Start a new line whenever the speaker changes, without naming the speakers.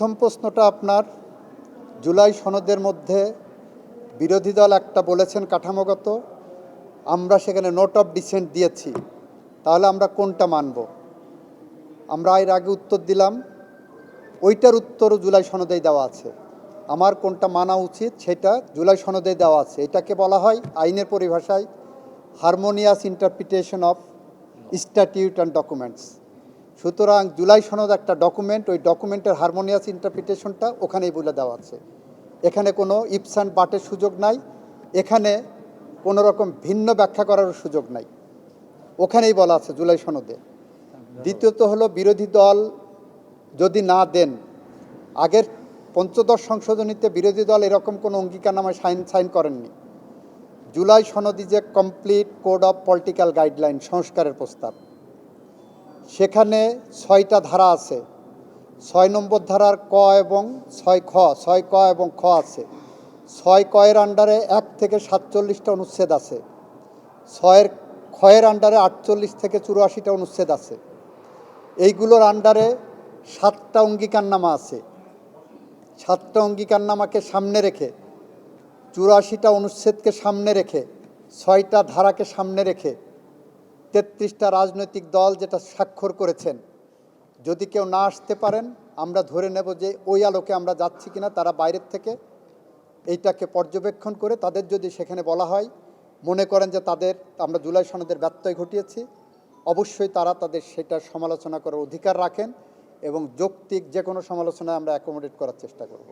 প্রথম প্রশ্নটা আপনার জুলাই সনদের মধ্যে বিরোধী দল একটা বলেছেন কাঠামোগত, আমরা সেখানে নোট অফ ডিসেন্ট দিয়েছি, তাহলে আমরা কোনটা মানব? আমরা এর আগে উত্তর দিলাম, ওইটার উত্তরও জুলাই সনদেই দেওয়া আছে। আমার কোনটা মানা উচিত সেটা জুলাই সনদেই দেওয়া আছে। এটাকে বলা হয় আইনের পরিভাষায় harmonious interpretation of statute and documents. সুতরাং জুলাই সনদ একটা ডকুমেন্ট, ওই ডকুমেন্টের হারমোনিয়াস ইন্টারপ্রিটেশনটা ওখানেই বলে দেওয়া আছে। এখানে কোনো ইপস অ্যান্ড বাটের সুযোগ নাই, এখানে কোনো রকম ভিন্ন ব্যাখ্যা করার সুযোগ নাই, ওখানেই বলা আছে জুলাই সনদে। দ্বিতীয়ত হলো, বিরোধী দল যদি না দেন, আগের পঞ্চদশ সংশোধনীতে বিরোধী দল এরকম কোনো অঙ্গীকারনামায় সাইন করেননি। জুলাই সনদ is a complete code of political guideline, সংস্কারের প্রস্তাব। সেখানে 6টা ধারা আছে। 6 নম্বর ধারার ক এবং 6খ, 6ক এবং খ আছে। 6ক-এর আন্ডারে 1 থেকে 47টা অনুচ্ছেদ আছে। 6খ-এর আন্ডারে 48 থেকে 84টা অনুচ্ছেদ আছে। এইগুলোর আন্ডারে 7টা অঙ্গীকারনামা আছে। 7টা অঙ্গীকারনামাকে সামনে রেখে, 84টা অনুচ্ছেদকে সামনে রেখে, 6টা ধারাকে সামনে রেখে 33টা রাজনৈতিক দল যেটা স্বাক্ষর করেছেন, যদি কেউ না আসতে পারেন, আমরা ধরে নেব যে ওই আলোকে আমরা যাচ্ছি কিনা। তারা বাইরের থেকে এইটাকে পর্যবেক্ষণ করে তাদের যদি সেখানে বলা হয়, মনে করেন যে আমরা জুলাই সনদের ব্যত্যয় ঘটিয়েছি, অবশ্যই তারা তাদের সেটার সমালোচনা করার অধিকার রাখেন এবং যৌক্তিক যে কোনো সমালোচনায় আমরা অ্যাকোমোডেট করার চেষ্টা করব।